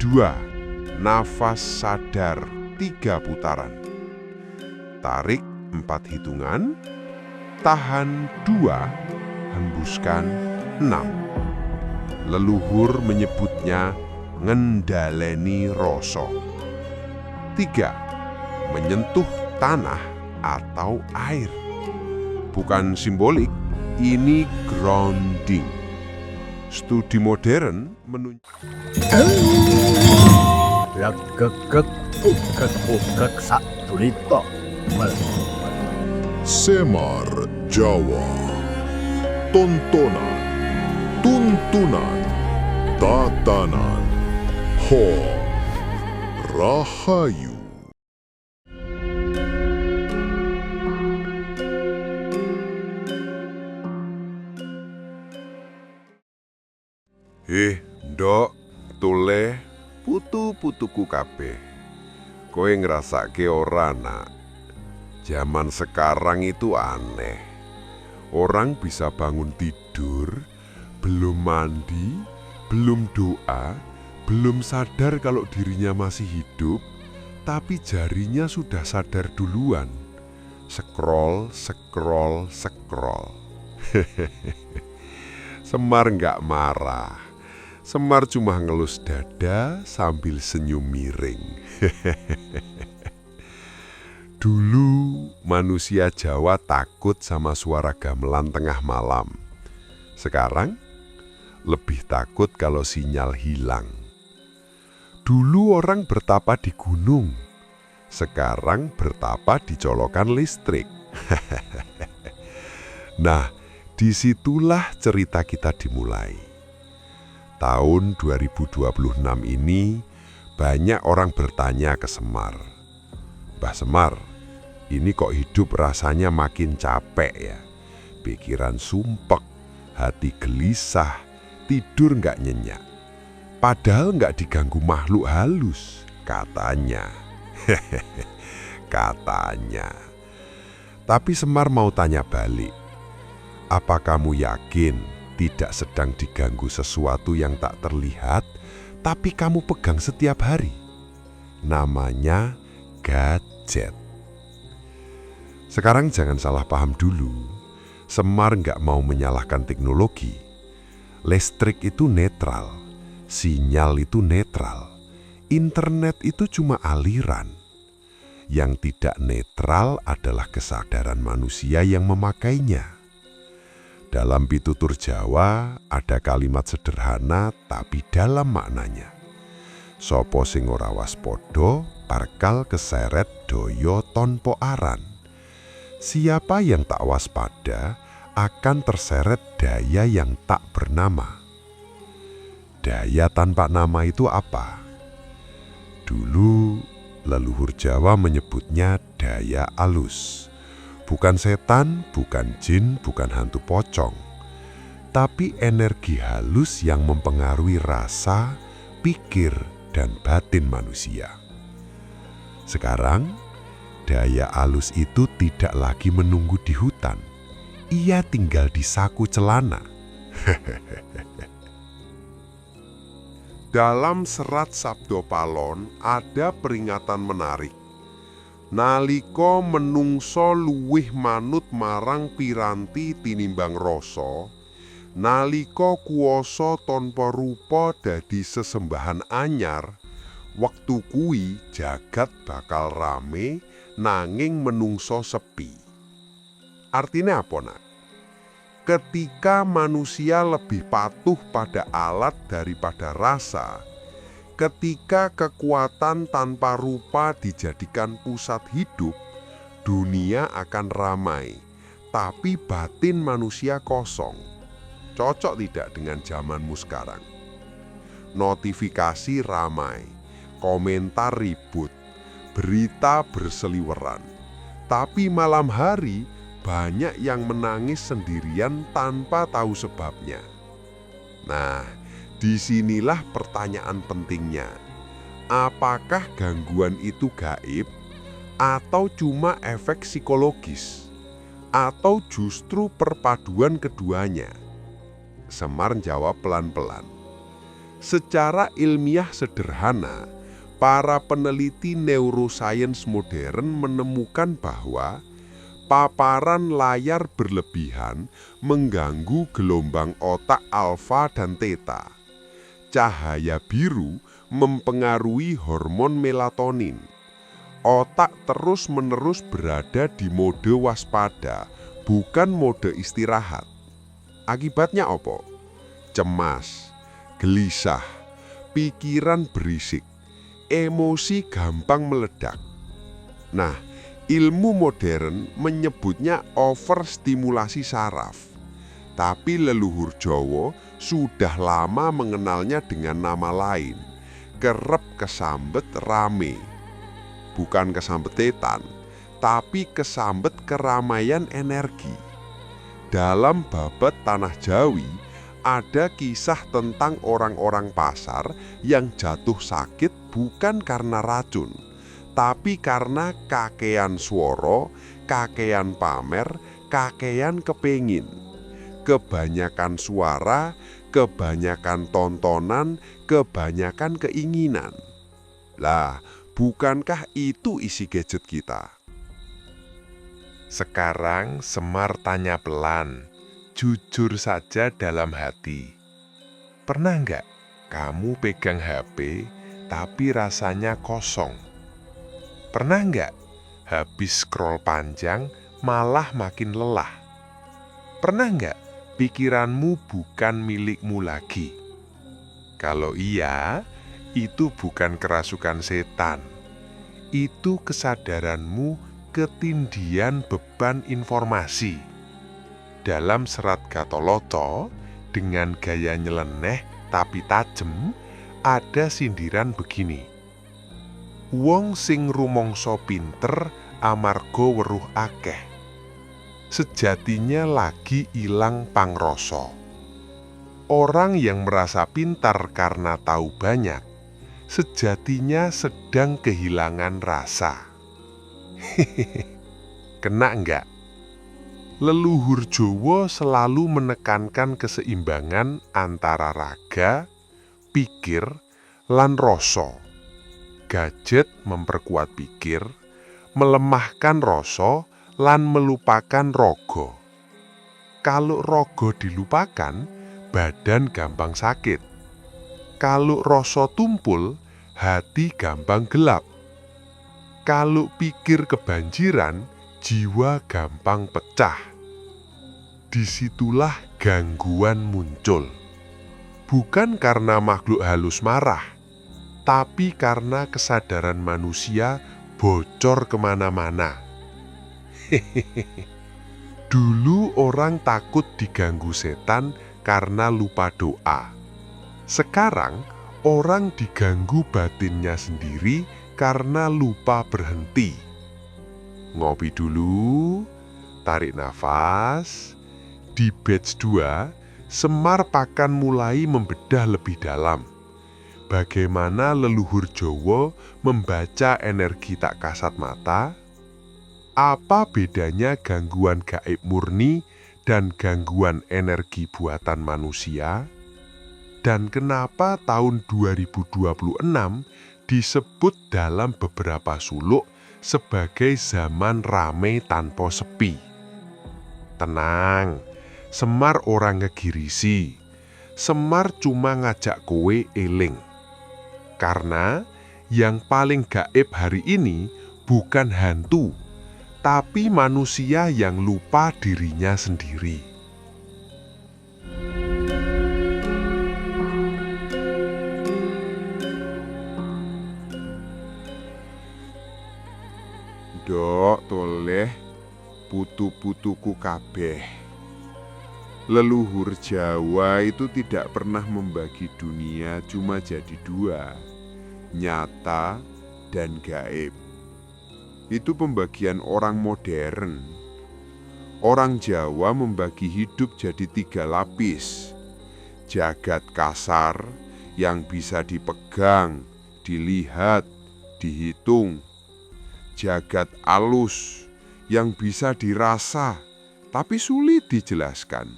2. Nafas sadar 3 putaran. Tarik 4 hitungan. Tahan 2. Hembuskan 6. Leluhur menyebutnya ngendaleni rasa. 3. Menyentuh tanah atau air. Bukan simbolik, ini grounding. Studi modern menunjukkan Semar Jawa, tontonan, tuntunan, tatanan, Ho Rahayu. Ndok, toleh, putu-putuku kabeh. Kowe ngrasake ora, Nak? Zaman sekarang itu aneh. Orang bisa bangun tidur, belum mandi, belum doa, belum sadar kalau dirinya masih hidup, tapi jarinya sudah sadar duluan. Scroll, scroll, scroll. Semar nggak marah. Semar cuma ngelus dada sambil senyum miring. Dulu manusia Jawa takut sama suara gamelan tengah malam. Sekarang lebih takut kalau sinyal hilang. Dulu orang bertapa di gunung. Sekarang bertapa di colokan listrik. Nah, disitulah cerita kita dimulai. Tahun 2026 ini banyak orang bertanya ke Semar. Mbah Semar, ini kok hidup rasanya makin capek ya? Pikiran sumpek, hati gelisah, tidur nggak nyenyak. Padahal nggak diganggu makhluk halus, katanya. Katanya. Tapi Semar mau tanya balik. Apa kamu yakin tidak sedang diganggu sesuatu yang tak terlihat, tapi kamu pegang setiap hari? Namanya gadget. Sekarang jangan salah paham dulu. Semar nggak mau menyalahkan teknologi. Listrik itu netral, sinyal itu netral, internet itu cuma aliran. Yang tidak netral adalah kesadaran manusia yang memakainya. Dalam pitutur Jawa ada kalimat sederhana tapi dalam maknanya. Sopo sing ora waspada parkal keseret doyo tonpo aran. Siapa yang tak waspada akan terseret daya yang tak bernama. Daya tanpa nama itu apa? Dulu leluhur Jawa menyebutnya daya alus. Bukan setan, bukan jin, bukan hantu pocong. Tapi energi halus yang mempengaruhi rasa, pikir, dan batin manusia. Sekarang, daya alus itu tidak lagi menunggu di hutan. Ia tinggal di saku celana. Dalam serat Sabdo Palon ada peringatan menarik. Nalika menungso luwih manut marang piranti tinimbang rasa, nalika kuwasa tanpa rupa dadi sesembahan anyar, wektu kuwi jagat bakal rame nanging menungso sepi. Artinya apa, Nak? Ketika manusia lebih patuh pada alat daripada rasa, ketika kekuatan tanpa rupa dijadikan pusat hidup, dunia akan ramai, tapi batin manusia kosong. Cocok tidak dengan zamanmu sekarang? Notifikasi ramai, komentar ribut, berita berseliweran. Tapi malam hari banyak yang menangis sendirian tanpa tahu sebabnya. Nah, disinilah pertanyaan pentingnya. Apakah gangguan itu gaib atau cuma efek psikologis? Atau justru perpaduan keduanya? Semar jawab pelan-pelan. Secara ilmiah sederhana, para peneliti neuroscience modern menemukan bahwa paparan layar berlebihan mengganggu gelombang otak alfa dan theta. Cahaya biru mempengaruhi hormon melatonin. Otak terus-menerus berada di mode waspada, bukan mode istirahat. Akibatnya apa? Cemas, gelisah, pikiran berisik, emosi gampang meledak. Nah, ilmu modern menyebutnya overstimulasi saraf. Tapi leluhur Jawa sudah lama mengenalnya dengan nama lain, kerep kesambet rame. Bukan kesambetetan, tapi kesambet keramaian energi. Dalam babat Tanah Jawi, ada kisah tentang orang-orang pasar yang jatuh sakit bukan karena racun, tapi karena kakean swara, kakean pamer, kakean kepengin. Kebanyakan suara, kebanyakan tontonan, kebanyakan keinginan. Lah, bukankah itu isi gadget kita? Sekarang Semar tanya pelan, jujur saja dalam hati. Pernah nggak kamu pegang HP tapi rasanya kosong? Pernah nggak habis scroll panjang malah makin lelah? Pernah nggak pikiranmu bukan milikmu lagi? Kalau iya, itu bukan kerasukan setan. Itu kesadaranmu ketindihan beban informasi. Dalam serat Gatoloco, dengan gaya nyeleneh tapi tajem, ada sindiran begini. Wong sing rumangsa pinter amarga weruh akeh. Sejatinya lagi ilang pangrasa. Orang yang merasa pintar karena tahu banyak, sejatinya sedang kehilangan rasa. Kena enggak? Leluhur Jawa selalu menekankan keseimbangan antara raga, pikir, lan rasa. Gadget memperkuat pikir, melemahkan rasa, lan melupakan raga. Kalau raga dilupakan, badan gampang sakit. Kalau rasa tumpul, hati gampang gelap. Kalau pikir kebanjiran, jiwa gampang pecah. Disitulah gangguan muncul. Bukan karena makhluk halus marah, tapi karena kesadaran manusia bocor kemana-mana. Dulu orang takut diganggu setan karena lupa doa. Sekarang orang diganggu batinnya sendiri karena lupa berhenti. Ngopi dulu, tarik nafas. Di batch 2, Semar akan mulai membedah lebih dalam. Bagaimana leluhur Jawa membaca energi tak kasat mata? Apa bedanya gangguan gaib murni dan gangguan energi buatan manusia? Dan kenapa tahun 2026 disebut dalam beberapa suluk sebagai zaman rame tanpa sepi? Tenang, Semar orang ngegirisi. Semar cuma ngajak kowe eling. Karena yang paling gaib hari ini bukan hantu, tapi manusia yang lupa dirinya sendiri. Dok, toleh, putu-putuku kabeh. Leluhur Jawa itu tidak pernah membagi dunia cuma jadi dua, nyata dan gaib. Itu pembagian orang modern. Orang Jawa membagi hidup jadi 3 lapis. Jagat kasar yang bisa dipegang, dilihat, dihitung. Jagat alus yang bisa dirasa tapi sulit dijelaskan.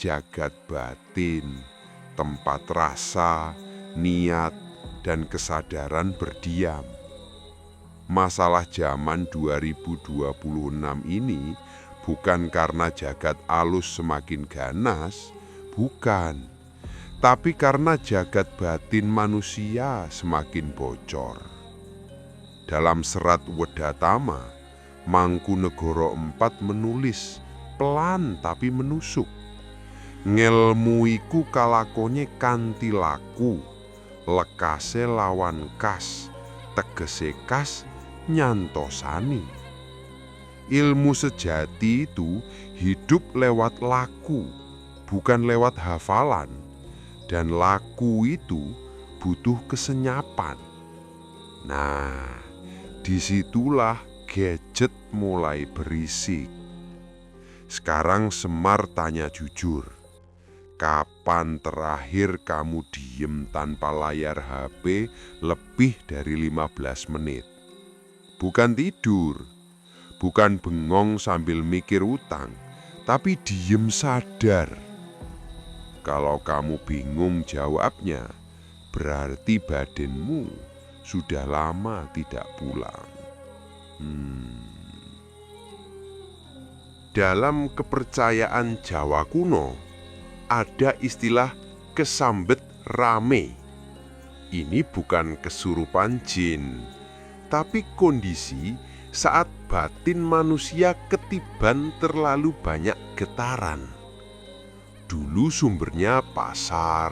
Jagat batin, tempat rasa, niat, dan kesadaran berdiam. Masalah zaman 2026 ini bukan karena jagat alus semakin ganas, bukan. Tapi karena jagat batin manusia semakin bocor. Dalam serat Wedatama, Mangkunegoro IV menulis pelan tapi menusuk. Ngelmu iku kalakone kanthi laku, lekase lawan kas, tegese kas nyantosani. Ilmu sejati itu hidup lewat laku, bukan lewat hafalan. Dan laku itu butuh kesenyapan. Nah, disitulah gadget mulai berisik. Sekarang Semar tanya jujur, kapan terakhir kamu diem tanpa layar HP lebih dari 15 menit? Bukan tidur, bukan bengong sambil mikir utang, tapi diem sadar. Kalau kamu bingung jawabnya, berarti badanmu sudah lama tidak pulang. Dalam kepercayaan Jawa kuno, ada istilah kesambet rame. Ini bukan kesurupan jin, tapi kondisi saat batin manusia ketiban terlalu banyak getaran. Dulu sumbernya pasar,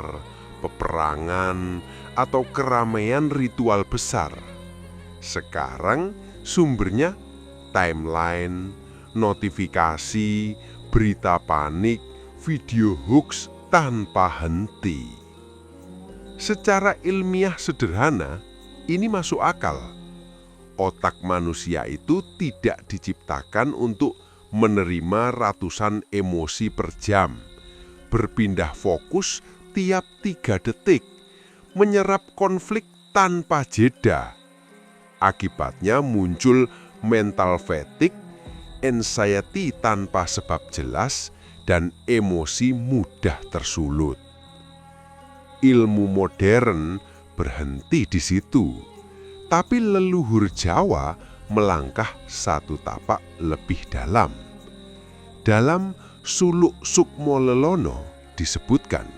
peperangan, atau keramaian ritual besar. Sekarang sumbernya timeline, notifikasi, berita panik, video hoax tanpa henti. Secara ilmiah sederhana, ini masuk akal. Otak manusia itu tidak diciptakan untuk menerima ratusan emosi per jam, berpindah fokus tiap 3 detik, menyerap konflik tanpa jeda. Akibatnya muncul mental fatigue, anxiety tanpa sebab jelas, dan emosi mudah tersulut. Ilmu modern berhenti di situ, tapi leluhur Jawa melangkah satu tapak lebih dalam. Dalam Suluk Sukmo Lelono disebutkan,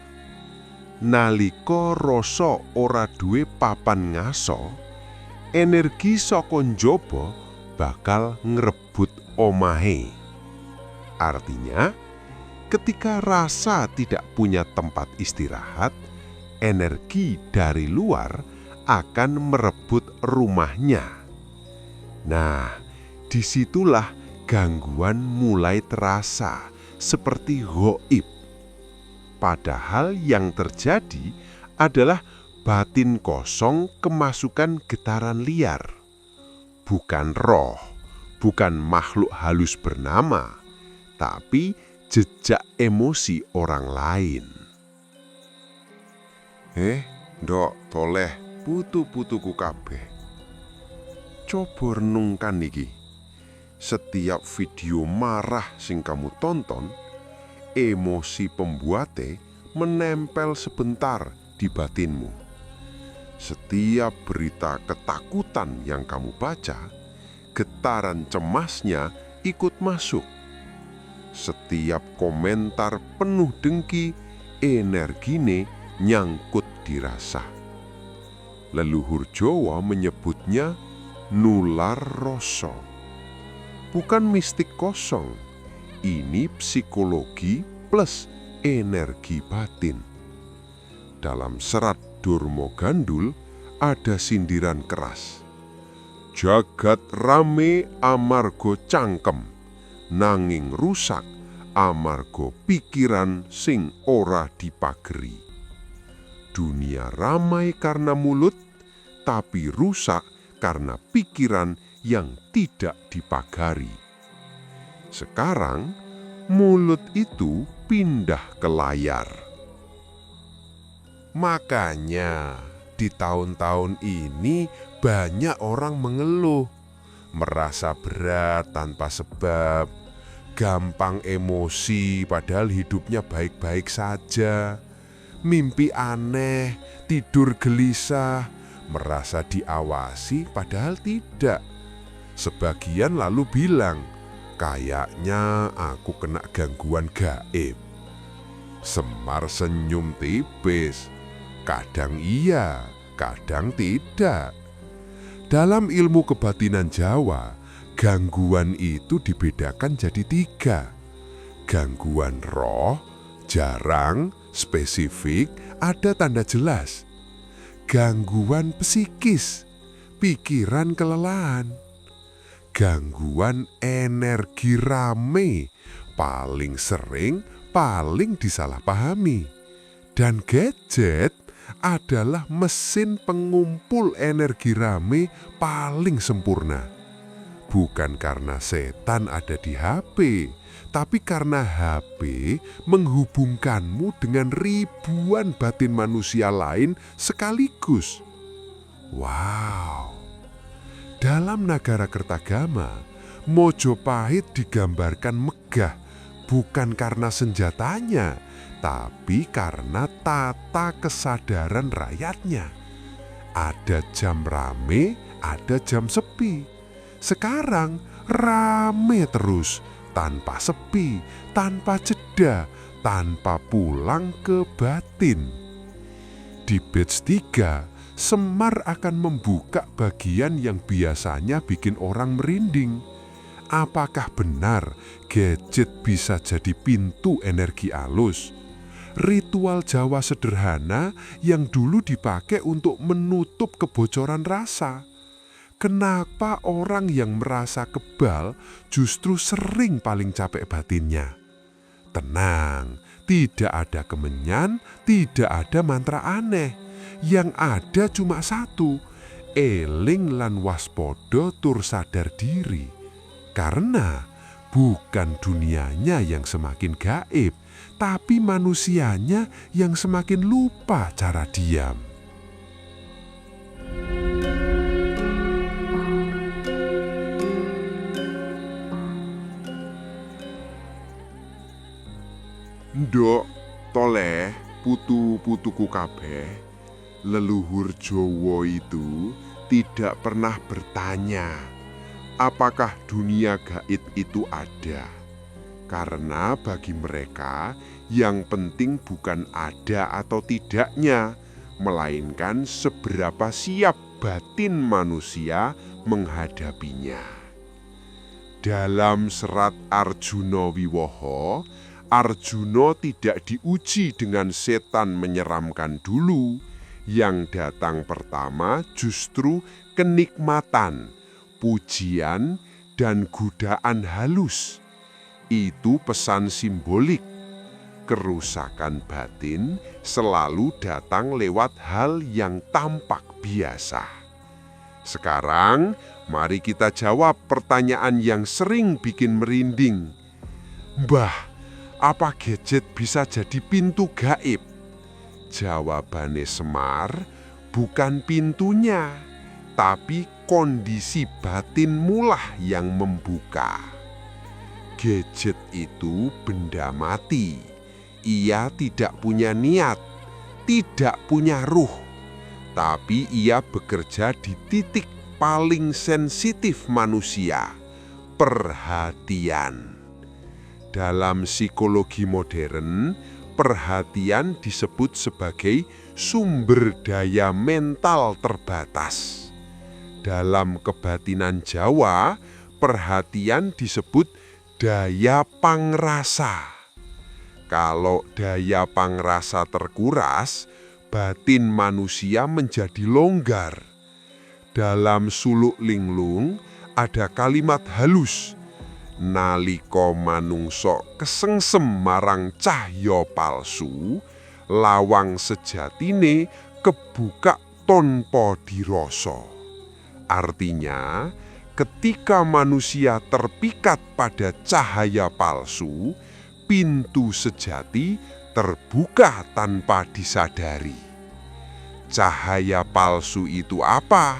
nalika rasa ora duwe papan ngaso, energi saka njaba bakal ngrebut omahe. Artinya, ketika rasa tidak punya tempat istirahat, energi dari luar akan merebut rumahnya. Nah, disitulah gangguan mulai terasa seperti ghaib. Padahal yang terjadi adalah batin kosong kemasukan getaran liar. Bukan roh, bukan makhluk halus bernama, tapi jejak emosi orang lain. Ndok toleh putu-putuku kabeh. Coba renungkan iki. Setiap video marah sing kamu tonton, emosi pembuate menempel sebentar di batinmu. Setiap berita ketakutan yang kamu baca, getaran cemasnya ikut masuk. Setiap komentar penuh dengki, energine nyangkut dirasa. Leluhur Jawa menyebutnya nular rasa. Bukan mistik kosong, ini psikologi plus energi batin. Dalam serat Durmo Gandul ada sindiran keras. Jagat rame amarga cangkem, nanging rusak amarga pikiran sing ora dipageri. Dunia ramai karena mulut, tapi rusak karena pikiran yang tidak dipagari. Sekarang, mulut itu pindah ke layar. Makanya, di tahun-tahun ini banyak orang mengeluh, merasa berat tanpa sebab, gampang emosi padahal hidupnya baik-baik saja, mimpi aneh, tidur gelisah, merasa diawasi padahal tidak. Sebagian lalu bilang, kayaknya aku kena gangguan gaib. Semar senyum tipis. Kadang iya, kadang tidak. Dalam ilmu kebatinan Jawa, gangguan itu dibedakan jadi 3. Gangguan roh, jarang, spesifik, ada tanda jelas. Gangguan psikis, pikiran kelelahan. Gangguan energi rame, paling sering, paling disalahpahami. Dan gadget adalah mesin pengumpul energi rame paling sempurna. Bukan karena setan ada di HP, tapi karena HP menghubungkanmu dengan ribuan batin manusia lain sekaligus. Wow! Dalam Nagara Kertagama, Mojopahit digambarkan megah bukan karena senjatanya, tapi karena tata kesadaran rakyatnya. Ada jam rame, ada jam sepi. Sekarang rame terus, tanpa sepi, tanpa jeda, tanpa pulang ke batin. Di batch 3, Semar akan membuka bagian yang biasanya bikin orang merinding. Apakah benar gadget bisa jadi pintu energi halus? Ritual Jawa sederhana yang dulu dipakai untuk menutup kebocoran rasa. Kenapa orang yang merasa kebal justru sering paling capek batinnya? Tenang, tidak ada kemenyan, tidak ada mantra aneh. Yang ada cuma satu, eling lan waspodo tur sadar diri. Karena bukan dunianya yang semakin gaib, tapi manusianya yang semakin lupa cara diam. Ndok, toleh, putu-putuku kabeh, leluhur Jawa itu tidak pernah bertanya apakah dunia gaib itu ada. Karena bagi mereka yang penting bukan ada atau tidaknya, melainkan seberapa siap batin manusia menghadapinya. Dalam serat Arjuna Wiwaha, Arjuna tidak diuji dengan setan menyeramkan dulu. Yang datang pertama justru kenikmatan, pujian, dan godaan halus. Itu pesan simbolik. Kerusakan batin selalu datang lewat hal yang tampak biasa. Sekarang, mari kita jawab pertanyaan yang sering bikin merinding. Mbah, apa gadget bisa jadi pintu gaib? Jawabannya Semar, bukan pintunya, tapi kondisi batinmu lah yang membuka. Gadget itu benda mati. Ia tidak punya niat, tidak punya ruh. Tapi ia bekerja di titik paling sensitif manusia, perhatian. Dalam psikologi modern, perhatian disebut sebagai sumber daya mental terbatas. Dalam kebatinan Jawa, perhatian disebut daya pangrasa. Kalau daya pangrasa terkuras, batin manusia menjadi longgar. Dalam suluk linglung ada kalimat halus. Nalika manungsa kesengsem marang cahya palsu, lawang sejatine kebuka tanpa dirasa. Artinya, ketika manusia terpikat pada cahaya palsu, pintu sejati terbuka tanpa disadari. Cahaya palsu itu apa?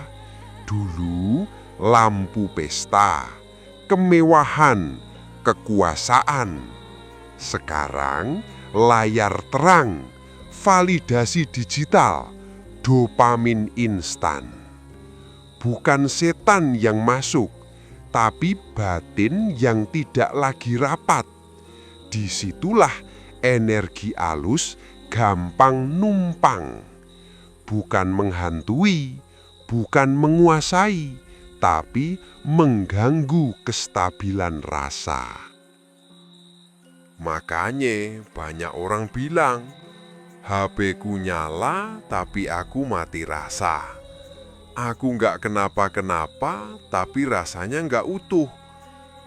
Dulu lampu pesta, kemewahan, kekuasaan. Sekarang layar terang, validasi digital, dopamin instan. Bukan setan yang masuk, tapi batin yang tidak lagi rapat. Disitulah energi alus gampang numpang. Bukan menghantui, bukan menguasai, tapi mengganggu kestabilan rasa. Makanya banyak orang bilang, HP-ku nyala tapi aku mati rasa. Aku nggak kenapa-kenapa tapi rasanya nggak utuh.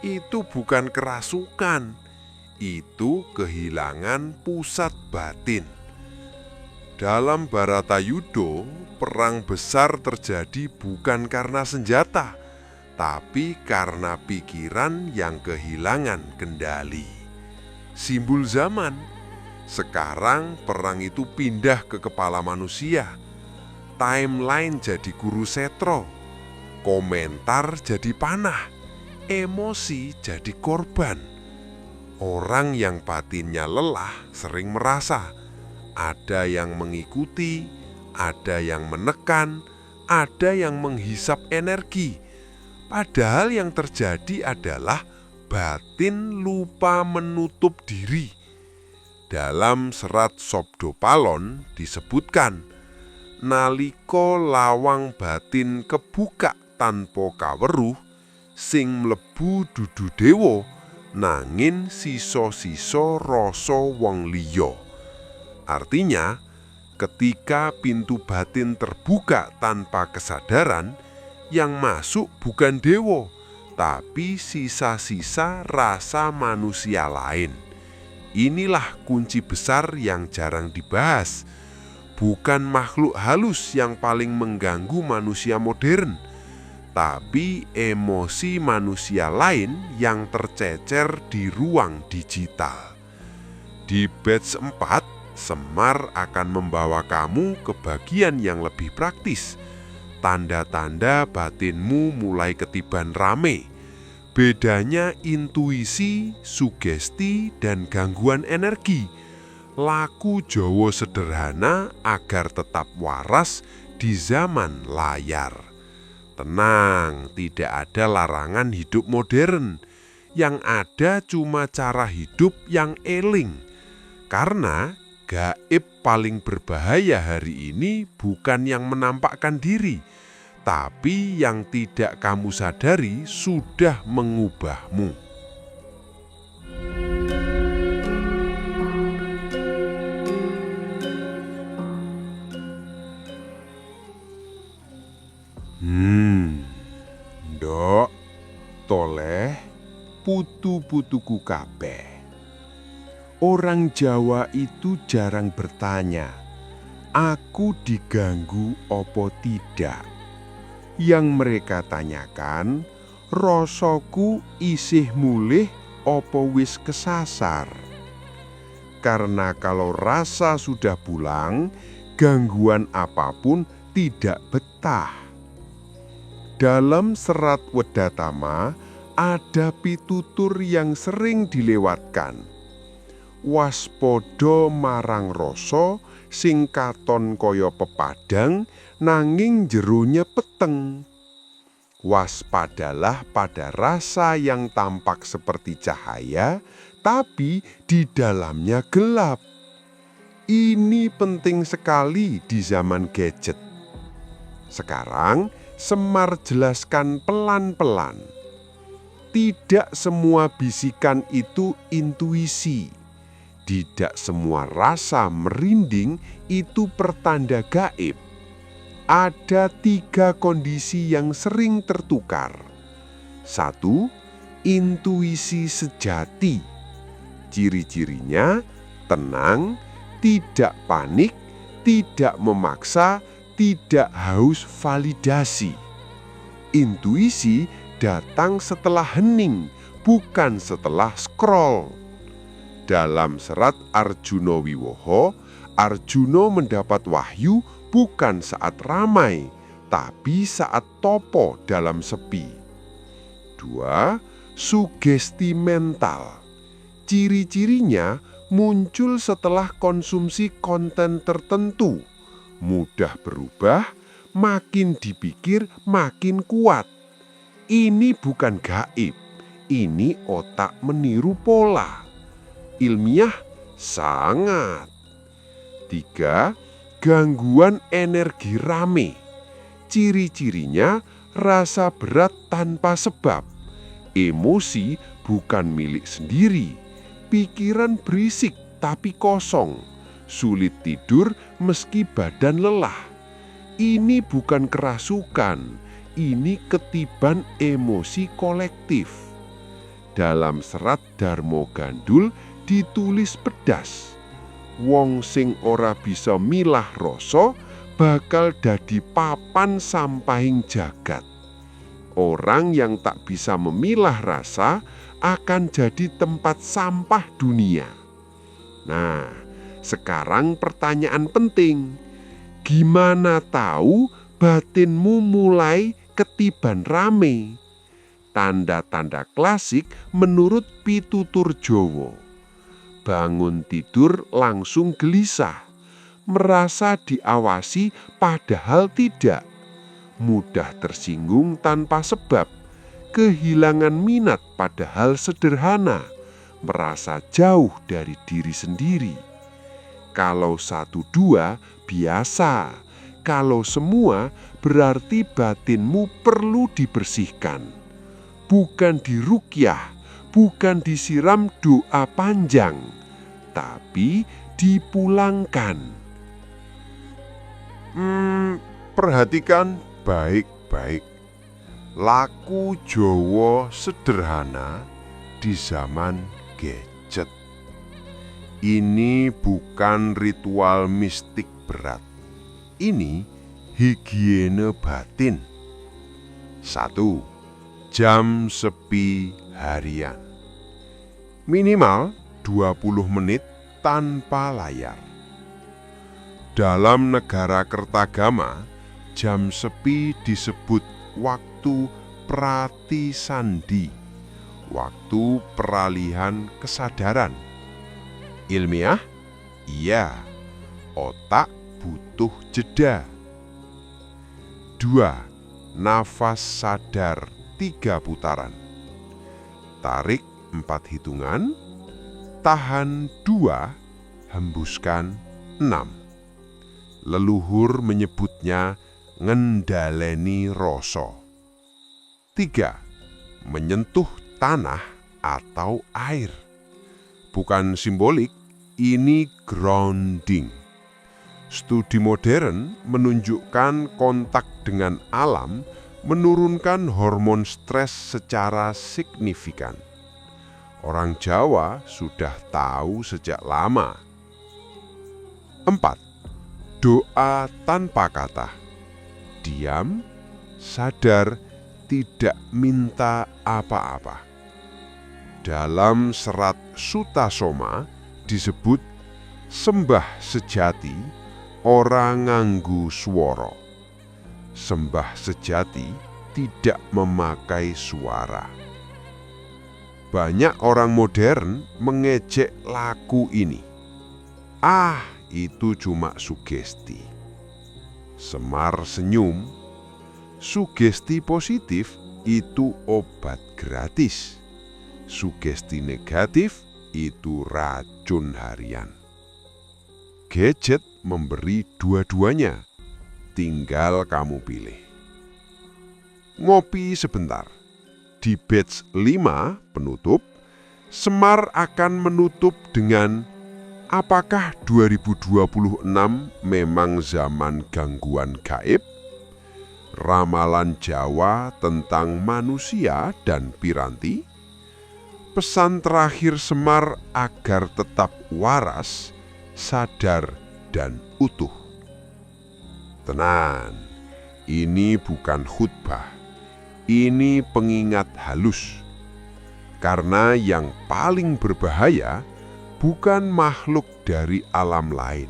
Itu bukan kerasukan, itu kehilangan pusat batin. Dalam Bharatayuddha, perang besar terjadi bukan karena senjata, tapi karena pikiran yang kehilangan kendali. Simbol zaman, sekarang perang itu pindah ke kepala manusia. Timeline jadi Kurusetra, komentar jadi panah, emosi jadi korban. Orang yang batinnya lelah sering merasa ada yang mengikuti, ada yang menekan, ada yang menghisap energi. Padahal yang terjadi adalah batin lupa menutup diri. Dalam serat Sobdopalon disebutkan, nalika lawang batin kebuka tanpa kaweruh, sing mlebu dudu dewa, nangin sisa-sisa rasa wong liya. Artinya, ketika pintu batin terbuka tanpa kesadaran, yang masuk bukan dewa, tapi sisa-sisa rasa manusia lain. Inilah kunci besar yang jarang dibahas. Bukan makhluk halus yang paling mengganggu manusia modern, tapi emosi manusia lain yang tercecer di ruang digital. Di batch 4, Semar akan membawa kamu ke bagian yang lebih praktis. Tanda-tanda batinmu mulai ketiban rame. Bedanya intuisi, sugesti, dan gangguan energi. Laku Jawa sederhana agar tetap waras di zaman layar. Tenang, tidak ada larangan hidup modern. Yang ada cuma cara hidup yang eling. Karena gaib paling berbahaya hari ini bukan yang menampakkan diri, tapi yang tidak kamu sadari sudah mengubahmu. Ndok, toleh, putu-putuku kabeh. Orang Jawa itu jarang bertanya, aku diganggu opo tidak. Yang mereka tanyakan, rasaku isih mulih opo wis kesasar. Karena kalau rasa sudah pulang, gangguan apapun tidak betah. Dalam serat Wedatama ada pitutur yang sering dilewatkan. Waspodo marang rasa sing katon kaya pepadang nanging jeronya peteng. Waspadalah pada rasa yang tampak seperti cahaya tapi di dalamnya gelap. Ini penting sekali di zaman gadget. Sekarang Semar jelaskan pelan-pelan. Tidak semua bisikan itu intuisi. Tidak semua rasa merinding itu pertanda gaib. Ada 3 kondisi yang sering tertukar. 1. Intuisi sejati. Ciri-cirinya tenang, tidak panik, tidak memaksa, tidak haus validasi. Intuisi datang setelah hening, bukan setelah scroll. Dalam serat Arjuna Wiwoho, Arjuna mendapat wahyu bukan saat ramai, tapi saat topo dalam sepi. 2. Sugesti mental. Ciri-cirinya muncul setelah konsumsi konten tertentu, mudah berubah, makin dipikir makin kuat. Ini bukan gaib, ini otak meniru pola. Ilmiah sangat. 3. Gangguan energi rame. Ciri-cirinya rasa berat tanpa sebab. Emosi bukan milik sendiri. Pikiran berisik tapi kosong. Sulit tidur meski badan lelah. Ini bukan kerasukan, ini ketiban emosi kolektif. Dalam serat Darmo Gandul ditulis pedas. Wong sing ora bisa milah rasa bakal dadi papan sampahing jagat. Orang yang tak bisa memilah rasa akan jadi tempat sampah dunia. Nah, sekarang pertanyaan penting. Gimana tahu batinmu mulai ketiban rame? Tanda-tanda klasik menurut pitutur Jawa. Bangun tidur langsung gelisah, merasa diawasi padahal tidak, mudah tersinggung tanpa sebab, kehilangan minat padahal sederhana, merasa jauh dari diri sendiri. Kalau 1-2 biasa, kalau semua berarti batinmu perlu dibersihkan. Bukan diruqyah, bukan disiram doa panjang, tapi dipulangkan. Perhatikan baik-baik. Laku Jawa sederhana di zaman gadget. Ini bukan ritual mistik berat. Ini higiene batin. 1. Jam sepi harian. Minimal 20 menit tanpa layar. Dalam negara Kertagama, jam sepi disebut waktu pratisandi, waktu peralihan kesadaran. Ilmiah? Iya, otak butuh jeda. 2. Nafas sadar 3 putaran. Tarik 4 hitungan, tahan 2, hembuskan 6. Leluhur menyebutnya ngendaleni rasa. 3. Menyentuh tanah atau air. Bukan simbolik, ini grounding. Studi modern menunjukkan kontak dengan alam menurunkan hormon stres secara signifikan. Orang Jawa sudah tahu sejak lama. 4. Doa tanpa kata. Diam, sadar, tidak minta apa-apa. Dalam serat Sutasoma disebut sembah sejati ora nganggo swara. Sembah sejati tidak memakai suara. Banyak orang modern mengejek laku ini. Itu cuma sugesti. Semar senyum. Sugesti positif itu obat gratis. Sugesti negatif itu racun harian. Gadget memberi dua-duanya. Tinggal kamu pilih. Ngopi sebentar. Di batch 5 penutup, Semar akan menutup dengan apakah 2026 memang zaman gangguan gaib? Ramalan Jawa tentang manusia dan piranti? Pesan terakhir Semar agar tetap waras, sadar, dan utuh. Tenang, ini bukan khutbah, ini pengingat halus. Karena yang paling berbahaya bukan makhluk dari alam lain,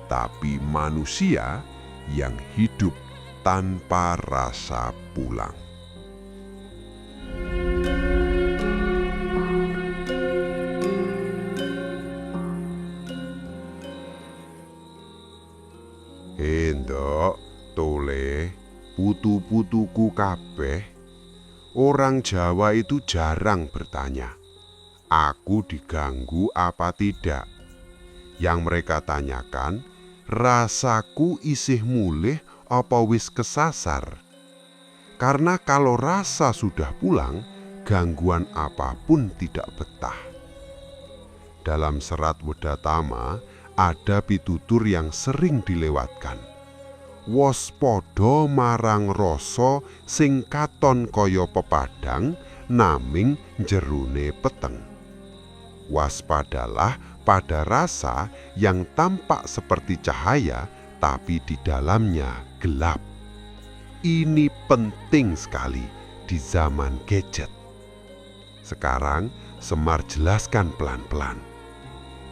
tapi manusia yang hidup tanpa rasa pulang. Ndok, tole, putu-putuku kabeh. Orang Jawa itu jarang bertanya, aku diganggu apa tidak. Yang mereka tanyakan, rasaku isih mulih apa wis kesasar. Karena kalau rasa sudah pulang, gangguan apapun tidak betah. Dalam serat Wedatama ada pitutur yang sering dilewatkan. Waspada marang rasa sing katon kaya pepadang naming jerone peteng. Waspadalah pada rasa yang tampak seperti cahaya tapi di dalamnya gelap. Ini penting sekali di zaman gadget. Sekarang Semar jelaskan pelan-pelan.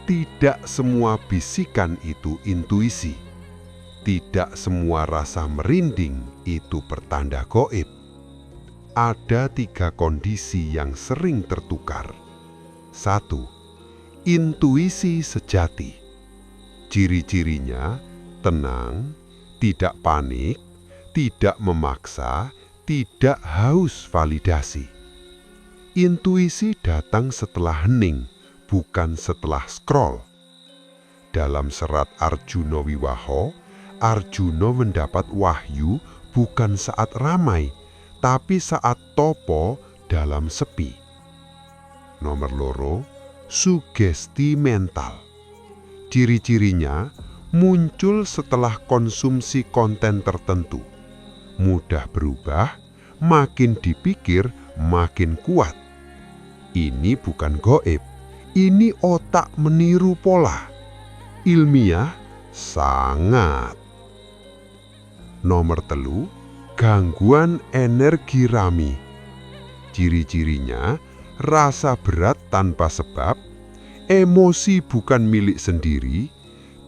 Tidak semua bisikan itu intuisi. Tidak semua rasa merinding itu pertanda gaib. Ada 3 kondisi yang sering tertukar. 1. Intuisi sejati. Ciri-cirinya tenang, tidak panik, tidak memaksa, tidak haus validasi. Intuisi datang setelah hening, bukan setelah scroll. Dalam serat Arjuna Wiwaha, Arjuna mendapat wahyu bukan saat ramai, tapi saat topo dalam sepi. Nomor 2, sugesti mental. Ciri-cirinya muncul setelah konsumsi konten tertentu. Mudah berubah, makin dipikir makin kuat. Ini bukan gaib, ini otak meniru pola. Ilmiah sangat. Nomor 3, gangguan energi rami. Ciri-cirinya rasa berat tanpa sebab, emosi bukan milik sendiri,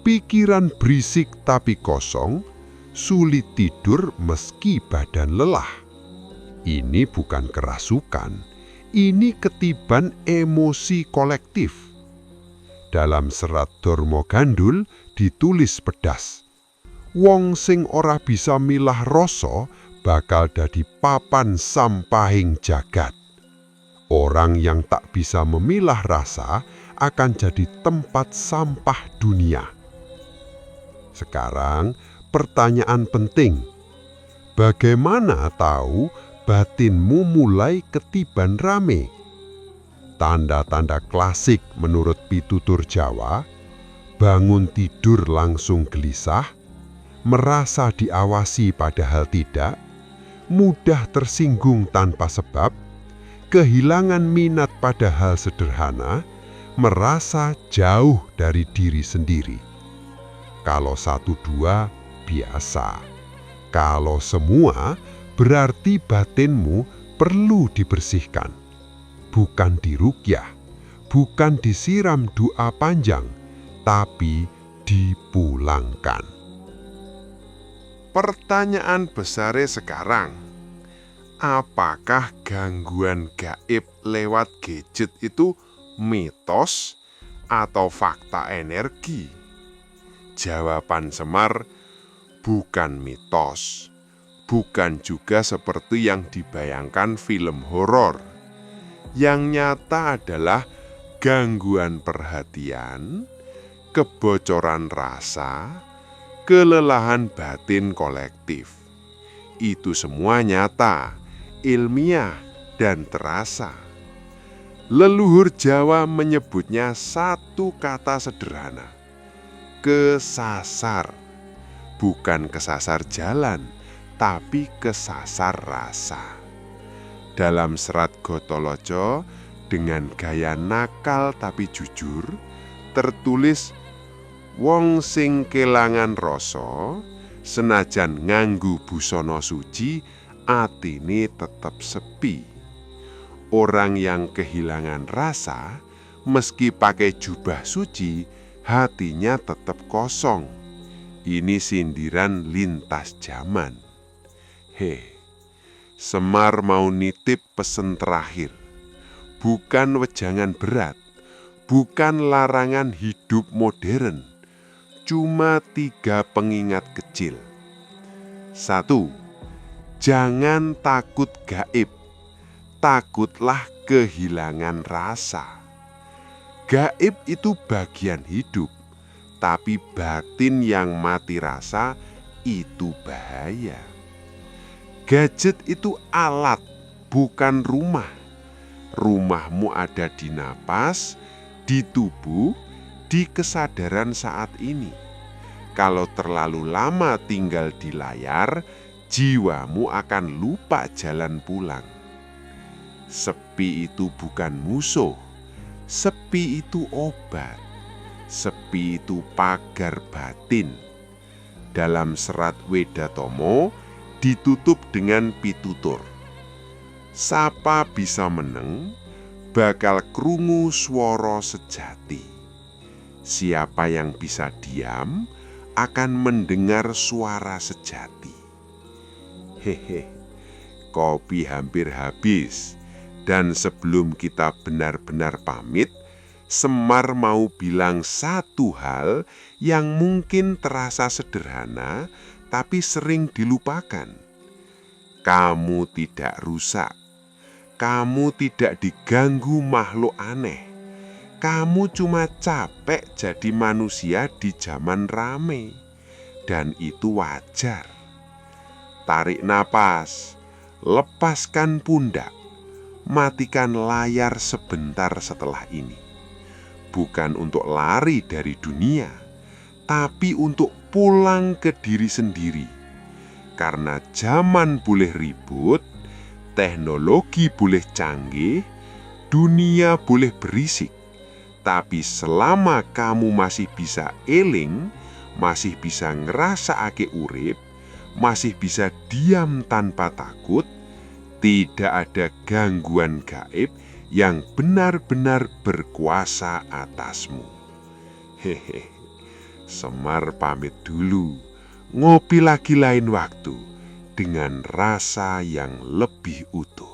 pikiran berisik tapi kosong, sulit tidur meski badan lelah. Ini bukan kerasukan, ini ketiban emosi kolektif. Dalam serat Dharma Gandul ditulis pedas, wong sing ora bisa milah rasa bakal dadi papan sampahing jagat. Orang yang tak bisa memilah rasa akan jadi tempat sampah dunia. Sekarang pertanyaan penting, bagaimana tahu batinmu mulai ketiban rame? Tanda-tanda klasik menurut pitutur Jawa, bangun tidur langsung gelisah, merasa diawasi padahal tidak, mudah tersinggung tanpa sebab, kehilangan minat pada hal sederhana, merasa jauh dari diri sendiri. Kalau 1-2 biasa. Kalau semua berarti batinmu perlu dibersihkan. Bukan diruqyah, bukan disiram doa panjang, tapi dipulangkan. Pertanyaan besarnya sekarang, apakah gangguan gaib lewat gadget itu mitos atau fakta energi? Jawaban Semar, bukan mitos, bukan juga seperti yang dibayangkan film horor. Yang nyata adalah gangguan perhatian, kebocoran rasa, kelelahan batin kolektif. Itu semua nyata, ilmiah, dan terasa. Leluhur Jawa menyebutnya satu kata sederhana, kesasar. Bukan kesasar jalan, tapi kesasar rasa. Dalam serat Gotoloco, dengan gaya nakal tapi jujur, tertulis, wong sing kelangan rasa, senajan nganggu busana suci, atine tetep sepi. Orang yang kehilangan rasa, meski pakai jubah suci, hatinya tetap kosong. Ini sindiran lintas zaman. Semar mau nitip pesen terakhir. Bukan wejangan berat, bukan larangan hidup modern. Cuma 3 pengingat kecil. 1. Jangan takut gaib. Takutlah kehilangan rasa. Gaib itu bagian hidup, tapi batin yang mati rasa itu bahaya. Gadget itu alat, bukan rumah. Rumahmu ada di napas, di tubuh, di kesadaran saat ini. Kalau terlalu lama tinggal di layar, jiwamu akan lupa jalan pulang. Sepi itu bukan musuh. Sepi itu obat. Sepi itu pagar batin. Dalam serat Wedatomo ditutup dengan pitutur. Sapa bisa meneng, bakal krungu swara sejati. Siapa yang bisa diam, akan mendengar suara sejati. Hehe, kopi hampir habis. Dan sebelum kita benar-benar pamit, Semar mau bilang satu hal yang mungkin terasa sederhana, tapi sering dilupakan. Kamu tidak rusak. Kamu tidak diganggu makhluk aneh. Kamu cuma capek jadi manusia di zaman rame. Dan itu wajar. Tarik napas, lepaskan pundak. Matikan layar sebentar setelah ini. Bukan untuk lari dari dunia, tapi untuk pulang ke diri sendiri. Karena zaman boleh ribut, teknologi boleh canggih, dunia boleh berisik. Tapi selama kamu masih bisa eling, masih bisa ngerasake urip, masih bisa diam tanpa takut, tidak ada gangguan gaib yang benar-benar berkuasa atasmu. Hehe, Semar pamit dulu. Ngopi lagi lain waktu dengan rasa yang lebih utuh.